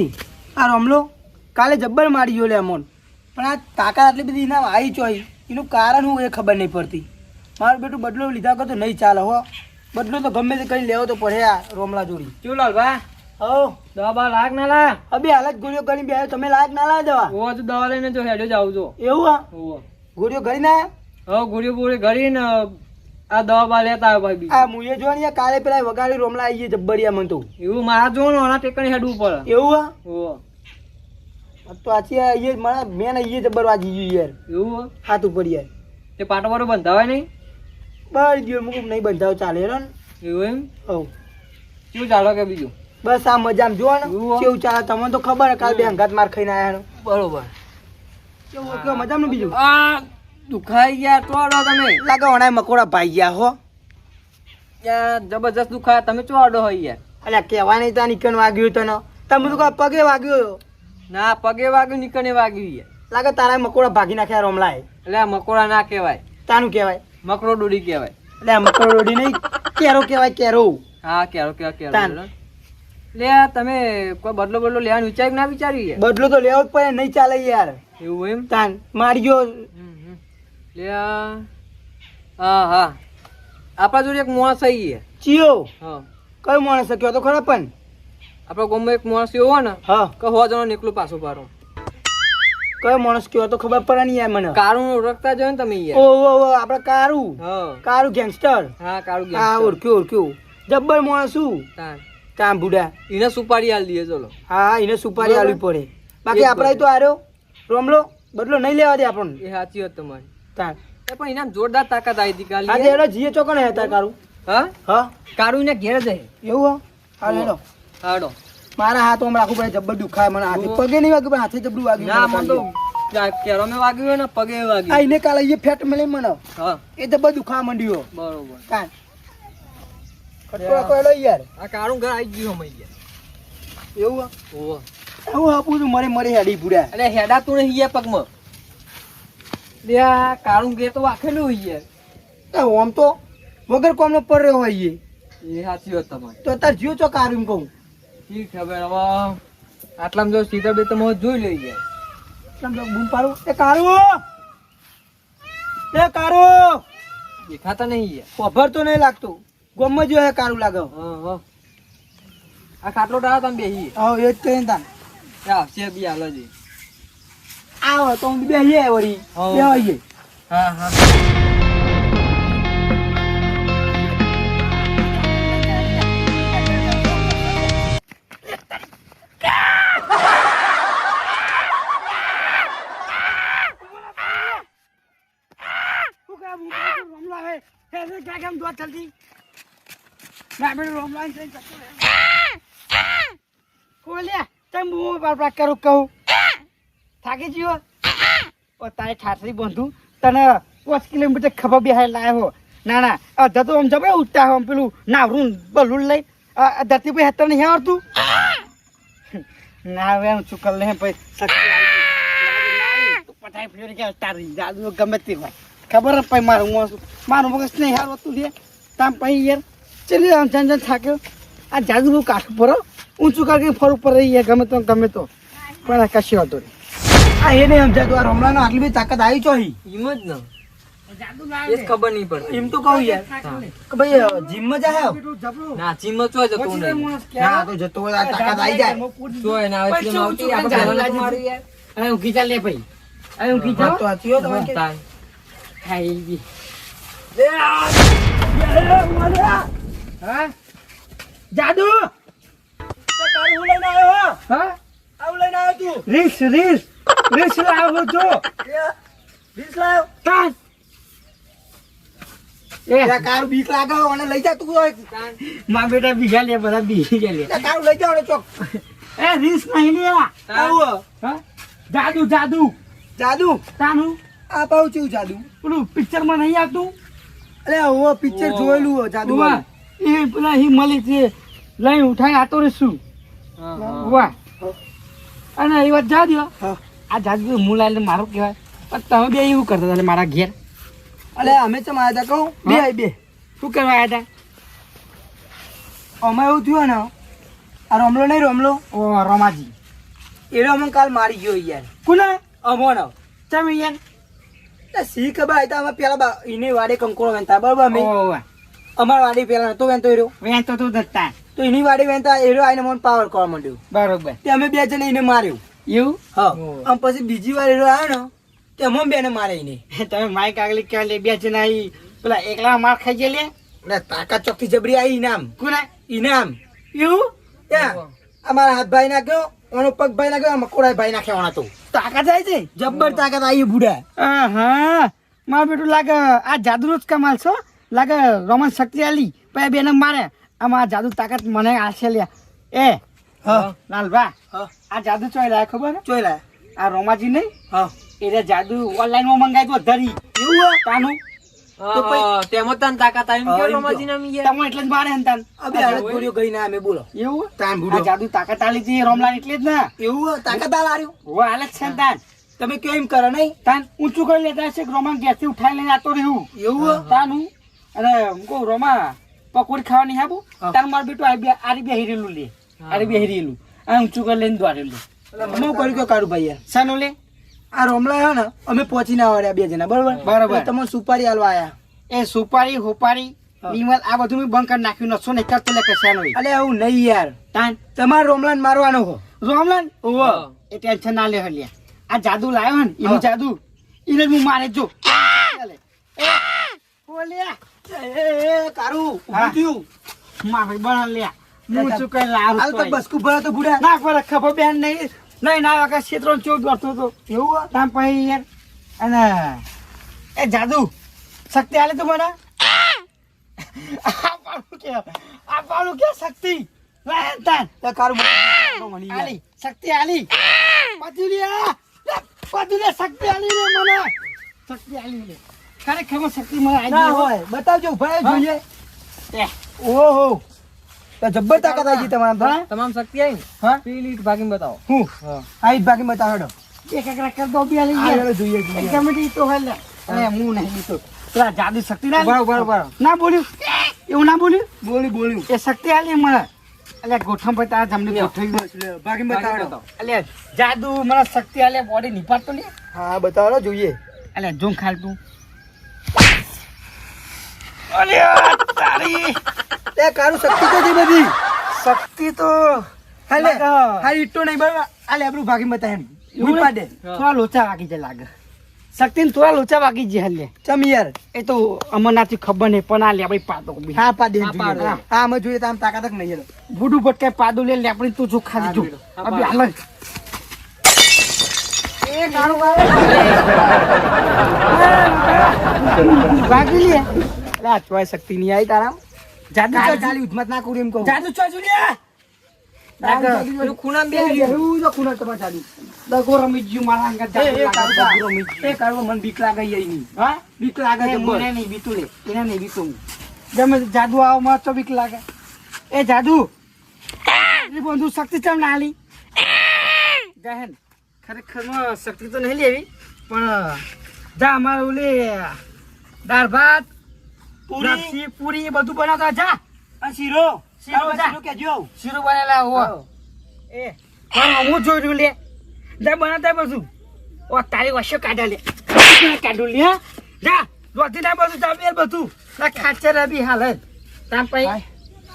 નહીં આ રમલો કાલે જબ્બર મારી ગયો લે અમોન પણ આ તાકાત આટલી બધી ના આવી ચોઈ એનું કારણ હું એ ખબર નહીં પડતી મારું બેટું બદલો લીધા કરતો નહીં ચાલે હો બદલો તો ગમે તે કરી લેવો તો પડે આ રોમલા જોડી શું લાલભા હો દવા બા લાગ ના લા અબે હાલત ગોળીઓ કરી બે તમે લાયક ના લાય દવા ઓ તો દવા લઈને જો હેડ્યો જાવ છો એવું હા ઓ ગોળીઓ ઘડી ના હવે ગુડી પૂરી ઘડીને આ દવા બા લેતા આવ્યો ભાઈ આ મુએ જો ને કાલે પેલા વગાડી રોમલા આવી જબ્બરિયા મન તો એવું મારા જો ને ટેકણી હેડવું પડે એવું હા ઓ તો આછી એ મારા મેન એ જબ્બર વાજી ગયું યાર એવું હાથ ઉપર યાર તે પાટો પાટો બંધાવાય નહીં બસ ગયો મુકુમ નહીં બંધાવ ચાલે હેરો ને એવું એમ હવ શું ચાલો કે બીજું બસ આ મજામાં જો ને એવું કેવું ચાલે તમને તો ખબર કાલ બે અંગાત માર ખાઈને આયા બરોબર કેવું કેવું મજામાં બીજું આ દુખાઈ ગયા ચોડો તમે લાગે ઓણાય મકોડા ભાઈ ગયા હો યાર જબરજસ્ત દુખાય તમે ચોડો હોય યાર અલ્યા કહેવાય નહીં તા નીકળ વાગ્યું તને તમે તો કા પગે વાગ્યો ના પગે વાગ્યું નીકળે વાગ્યું યાર લાગે તારા મકોડા ભાગી નાખ્યા રોમલાએ એટલે આ મકોડા ના કહેવાય તાનું કહેવાય મકરો ડોડી કહેવાય એટલે મકોડો રોડી નહીં કેરો કહેવાય કેરો હા કેરો કેરો તાન. કેરો લે તમે કોઈ બદલો બદલો લેવાનું વિચાર્યું ના વિચાર્યું યાર બદલો તો લેવો જ પડે નહીં ચાલે યાર એવું એમ તાન મારી ગયો લે હા હા આપણા જોડે એક માણસ આવી છે ચિયો હા કયો માણસ કયો તો ખરા પણ આપણા ગામમાં એક માણસ એવો હોય ને હા કે હો જણો નીકળું પાછું પારો કયો માણસ કયો તો ખબર પડે નહીં યાર મને કારું ઓળખતા જોયો ને તમે યાર ઓ આપણે કારું હા કારું ગેંગસ્ટર હા કારું હા ઓળખ્યું જબ્બર માણસ શું તાન કામ બુડા એને સુપારી આલ દઈએ ચલો હા એને સુપારી આલવી પડે બાકી આપણે તો આર્યો રોમલો બદલો નહીં લેવા દે આપણને એ સાચી વાત તમારી તાન એ પણ એના જોરદાર તાકાત આવી હતી કાલે આજે એનો જીએ ચોકણ હે તાર કારું હા હા કારું ને ઘેર જાય એવું હા હેલો હાડો મારા હાથ હમણાં આખું પડે જબ્બર દુખાય મને હાથે પગે નહીં વાગ્યું પણ હાથે જબરું વાગ્યું ના મને મને તો કાલે. કેરો મેં વાગ્યું હોય ને પગે આ વાગ્યું એને કાલે એ ફેટ મળે મને હા એ જબ્બર દુખાવા માંડ્યો બરોબર કાન ખટકો કોયલો યાર આ કારું ઘર આવી ગયું અમે યાર એવું ઓહો એવું આપું છું મરે હેડી પૂરા અરે હેડા તું નહીં યાર પગમાં લે આ કારું ઘેર તો વાખેલું હોય યાર આમ તો વગર કોમનો પર રહ્યો હોય એ સાચી વાત તમારી તો તાર જીવ ચો કારું કહું ઠીક ખબર હવે આટલામાં જો સીધા બે તમે જોઈ લઈ ગયા કેમ તો બૂમ પાડું એ કારું દેખાતા નહીં યાર ખબર તો નહીં લાગતું ગોમમાં જો હે કારું લાગે હા હા આ ખાટલો ડાળો તમે બેહી હા એ જ કહીને તાન આવશે બી હાલો જી આવો તો હું બેહીએ વળી હા. બેહીએ હા હા થાકી જીવો તારે ઠાઠરી બંધુ તને 5 કિલોમીટર ખબર બેહાર લાયો હો ના ના અડધા તો આમ જબે ઉઠતા હો પેલું નાવરું બલૂન લઈ ધરતી પર હેતર નહીં આવડતું ના હવે હું ચુકલ નહીં પછી પટાઈ ફેરી કે તારી જાદુ ગમે તે હોય ખબર જ પછી મારું મગજ નહીં હારતું છે તામ પછી યાર ચલી આમ જન થાક્યો આ જાદુ બહુ કાઠું પર ઊંચું કાઢી ફરું પર યાર ગમે તો પણ કશી વાંધો નહીં આ એ નહીં સમજાતું આ રમલાનો આટલી બધી તાકાત આવી ચોહી એમ જ ને એ જ ખબર નહીં પડતી એમ તો કહું યાર કે ભાઈ જીમમાં જાય ના ચીમો ચોય જતો નહીં ના તો જતો હોય આ તાકાત આવી જાય ચોય ના આવે એટલે આવતી આપણે પહેલા જ મારી યાર હવે હું ખીચા લે ભાઈ હવે હું ખીચા તો આથી હો તમે તાન. ખાઈ ગઈ હા જાદુ તો તારું હું લઈને આવ્યો હા આવું લઈને આવ્યો તું રીસ લાવ્યો છો રીસ લાવ્યો તાન એ કારું બીક લાગે અને લઈ જા તું માં બેટા બીજા લે બધા બીજા લે કારું લઈ જાવ ને ચોક એ રીસ નહીં લે આવો હા જાદુ તાનું આ પાઉ છું જાદુ પેલું પિક્ચર માં નહીં આવતું અરે ઓ પિક્ચર જોયેલું હો જાદુ એ પેલા હી મળી છે લઈ ઉઠાઈ આતો રેશું વાહ અને એ વાત જા દો આ જાદુ હું લાઈને મારું કહેવાય પણ તમે બે એવું કરતા હતા મારા ઘેર અલે અમે ચમ આવ્યા હતા કહું બે શું કરવા આવ્યા હતા અમે એવું થયું ને આ રમલો નહીં રમલો ઓ રમાજી એનો અમને કાલ મારી ગયો યાર. કોને? અમોનો. તમે યાર શી ખબર હતા અમે પેલા એને વાડે કંકોળો વેનતા બરાબર અમે અમારા વાડી પેલા નતો વેનતો એરો વેનતો તો દત્તા તો એની વાડી વેનતા એરો આઈને મને પાવર કરવા માંડ્યો બરોબર તે અમે બે જણ એને માર્યો એવું હા આમ પછી બીજી વાર એરો આવ્યો ને તે અમે બેને મારે એને તમે માઈક આગળ કે લે બે જણ આવી પેલા એકલા માર ખાઈ ગયે લે ને તાકાત ચોકથી જબરી આવી ઇનામ કોના ઇનામ એવું ત્યાં અમારા હાથ ભાઈ નાખ્યો ઓનો પગ ભાઈ નાખ્યો મકોડા ભાઈ નાખ્યો તો તાકાત આવી છે જબ્બર તાકાત આવી બુડા હા માર બેટું લાગે આ જાદુ નો જ કમાલ છો લાગે રોમન શક્તિ આલી પછી બેને મારે આમાં જાદુ તાકાત મને આશે લ્યા એ હા લાલભા આ જાદુ ચોય લાય ખબર ચોય લાય આ રોમાજી નહીં હા એટલે જાદુ ઓનલાઈન માં મંગાઈ તો ધરી એવું તાનું તો પછી તેમાં તન તાકાત આવી કે રોમાજી નામ યાર તમે એટલે જ મારે હંતાન અબે હાલત ગોળીઓ ગઈ ના અમે બોલો એવું તાન બુડો આ જાદુ તાકાત આલી હતી રોમલાલ એટલે જ ના એવું તાકાત આલ્યો ઓ હાલત છે તાન તમે કેમ કરો નહીં તાન ઊંચું કરી લેતા છે રોમા ગેસથી ઉઠાઈ લઈને આતો રહ્યું એવું તાનું અને કો રોમા પકોડી ખાવાની હાબુ તાર માર બેટું આરી બે હીરેલું લે આરી બે હીરેલું આ ઊંચું કરી લઈને દોડેલું મો કરી કે કાઢું ભાઈ યાર સાનો લે આ રોમલા હે ને અમે પહોંચી ના આવડ્યા બે જણા બરોબર બરોબર તમે સુપારી આલવા આયા એ સુપારી હોપારી વિમલ આ બધું મેં બંધ કરી નાખ્યું નસો ને કરતો લે કશાનો અલે આવું નહીં યાર તાન તમાર રોમલાન મારવાનો હો રોમલાન ઓવો એ ટેન્શન ના લે હલ્યા આ જાદુ લાયો હન એનું જાદુ એને હું મારે જો ચાલે એ ઓલ્યા એ કારું ઉઠ્યું માર ભાઈ બણ લ્યા હું ચુકે લાવ હાલ તો બસ કુ ભરા તો બુડા ના પર ખબર બેન નહીં નહીં ના વાકા ક્ષેત્રો ચોક કરતો તો એવું તામ પછી યાર અને એ જાદુ શક્તિ આલે તો મને આ પાડું કે શક્તિ તાન તે કારું મની આલી શક્તિ આલી પાતુલિયા પાતુલિયા શક્તિ આલી રે મને શક્તિ આલી રે ખરેખર શક્તિ મને આલી ના હોય બતાવજો ભાઈ જોઈએ એ ઓહો તો જબ્બર તાકાત આવી તમારા તમામ શક્તિ આવી હા પેલી ભાગીને બતાવો હું હા આ ભાગીને બતાવો હેડો એક એક કર દો બે લઈ લે જોઈએ કમિટી તો હાલ અરે હું નહીં તો પેલા જાદુ શક્તિ ના બરાબર ના બોલ્યું એવું ના બોલ્યું બોલ્યું એ શક્તિ આલી મને અલે ગોઠમ પર તારા જમને ગોઠવી ભાગી બતાવો અલે જાદુ મને શક્તિ આલે બોડી નિપાડતો લે હા બતાવો જોઈએ અલે જોમ ખાલ તું અલે તારી તે કારું શક્તિ તો છે બધી શક્તિ તો હાલે હારી ઈટો નહીં બરાબર આલે આપણું ભાગી બતાવે નિપાડે થોડા લોચા વાગી જાય લાગે શક્તિ ને થોડા લોચા વાગી જાય હલે ચમ યાર એ તો અમરનાથી ખબર નહીં પણ આ લેબડી પાડો હા પાડે હા અમે જોઈએ તો આમ તાકાત જ નહીં બુડું ભટકાય પાડો લે લેબડી તું જો ખાલી જો અબે હાલ એ ગાણો વાગી લે લા ચોય શક્તિ નહીં આવી તારા જાદુ ચાલી ઉજમત ના કરું એમ કહું જાદુ ચોય જુલિયા દાગો ખૂણા બે એવું જો ખૂણા તમાર જાદુ દગો રમી ગયું મારા અંગત જાદુ દગો રમી એ કાળો મન બીક લાગે યની હા બીક લાગે છે મને નહીં બીતુલે એને નહીં બીતું ગમે જાદુ આવ માં તો બીક લાગે એ જાદુ એ બંધુ શક્તિ ચમ ના આલી ગહેન ખરેખર શક્તિ તો નહીં લેવી પણ જા અમારે ઓલે દાળ ભાત પૂરી પૂરી બધું બનાવતા જા આ શીરો કેજો શીરો બનેલા હો એ હું જોઈ રહ્યું લે જા બનાવતા બધું ઓ તારી વશ્ય કાઢા લે કાઢું લે જા રોટી ના બધું જા બેર બધું ના ખાચર બી હાલ તામ પઈ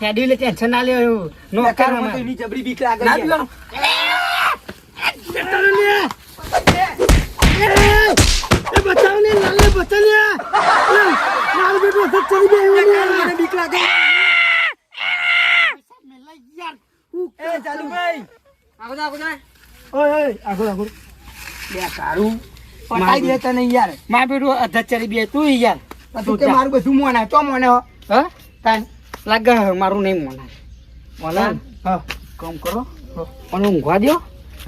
હેડી લે ટેન્શન ના લે નો કર મને ની જબરી બીક લાગે ના પીવાનું એ બચાવ ને લાલે બચાવ લે મારું બેટું હદ ચડી ગયું મને બીક લાગે એ ચાલુ ભાઈ આગો ઓય આગો બે કારું પટાઈ દે તને યાર માર બેટું અધ ચડી બે તું યાર તું કે મારું બધું મોના તો મોને હ તાન લાગે મારું નહીં મોના હા કામ કરો અને ઊંઘવા દો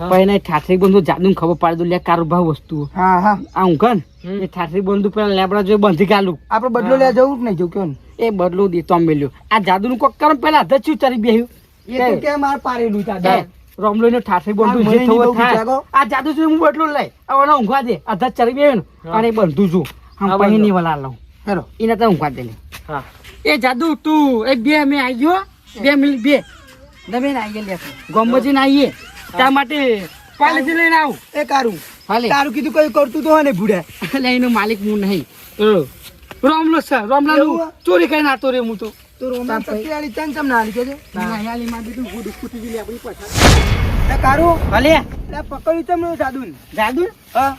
પહેલા ઠાઠરી બંધુ જાદુ ખબર પાડી દો લે કારુભા વસ્તુ હા હા આ ઊંઘન એ ઠાઠરી બંધુ પેલા લેબડા જો બંધી ગાલું આપણે બદલો લે જવું જ નહીં જો કેવું એ બદલો દે તો મેલ્યો આ જાદુ નું કોક કરમ પેલા અધ ચું ચડી બેહ્યું એ તો કે માર પારેલું તા રોમલો નો ઠાઠરી બંધુ જે થવો થાય આ જાદુ જો હું બદલો લઈ આવનો ઊંઘવા દે અધ ચડી બેહ્યું અને બંધુ જો હમ પહી ની વલા લઉં હેરો ઇને તો ઊંઘવા દે લે હા એ જાદુ તું એ બે મે આવ્યો 2 મિનિટ 2 દમે ના આવી લે ગોમબજી ના આવીએ તા માટે પાલેથી લઈને આવું એ કારું હાલે તારું કીધું કઈ કરતું તો હોય ને ભૂડે એટલે એનો માલિક હું નહીં રામલો છે રામલાલ ચોરી કરીને આતો રે હું તો રોમન સત્યાળી ચંચમ ના આલી કેજે હાલી માં દીધું ગુડ ફૂટી ગઈ આપણી પાછા એ કારું હાલે એ પકડ્યું તમને જાદુન જાદુ હા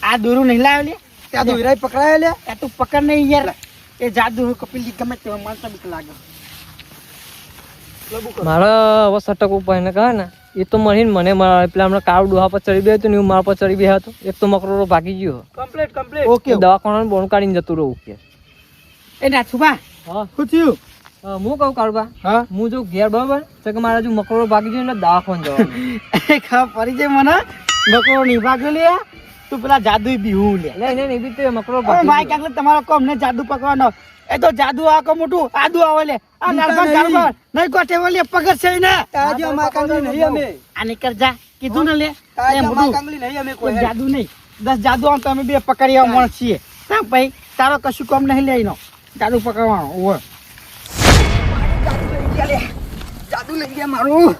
આ દોરું નહીં લાવ્યો લે ત્યાં દોરાય પકડાય લે એ તું પકડ નહીં યાર એ જાદુ કપિલજી ગમે તે મને તો બીક લાગે મારે હવે સટક ઉપર એને કહે ને એ તો મને મારા પેલા હમણાં કાળું ડોહા પર ચડી ગયો હતો ને હું મારા પર ચડી ગયા હતો એક તો મકરો ભાગી ગયો કમ્પ્લીટ ઓકે દવાખાના બોન કાઢીને જતું રહું કે એ ના છુપા હા શું થયું હું કહું કાળુબા હા હું જો ઘેર બરાબર તો કે મારા જો મકરો ભાગી ગયો એટલે દવાખાને જવાનું ખબર પડી જાય મને બકરો નહીં ભાગ્યો લે તું પેલા જાદુ બીહું લે એટલે એને એવી રીતે મકરો ભાઈ ભાગી કાંકલે તમારો કોમ ને જાદુ પકડવાનો એ તો જાદુ આકો મોટું આદુ આવે લે આ નારફા કારબર નહીં કોઠે ઓલે પગર છે ને તાજો માં કાંગલી નહીં અમે આ નીકળ જા કીધું ને લે તાજો માં કાંગલી નહીં અમે કોઈ જાદુ નહીં 10 જાદુ આમ તો અમે બે પકડી આવ મણ છીએ તા ભાઈ તારો કશું કામ નહીં લઈનો જાદુ પકડવાનો ઓય જાદુ લઈ ગયા મારું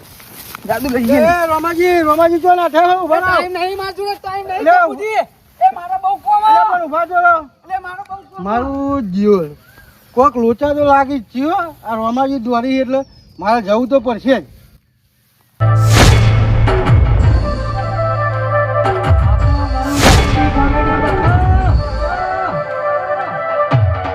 જાદુ લઈ ગયા એ રોમાજી જો ના થયો ઉભા રહો ટાઈમ નહીં માજુ ટાઈમ નહીં લે બુજી એ મારો બહુ કોમ અરે પણ ઉભા જો એટલે મારો બહુ કોમ મારું જીવન કોક લોચા તો લાગી જ થયો આ રોમાજી દોરી એટલે મારે જવું તો પડશે જ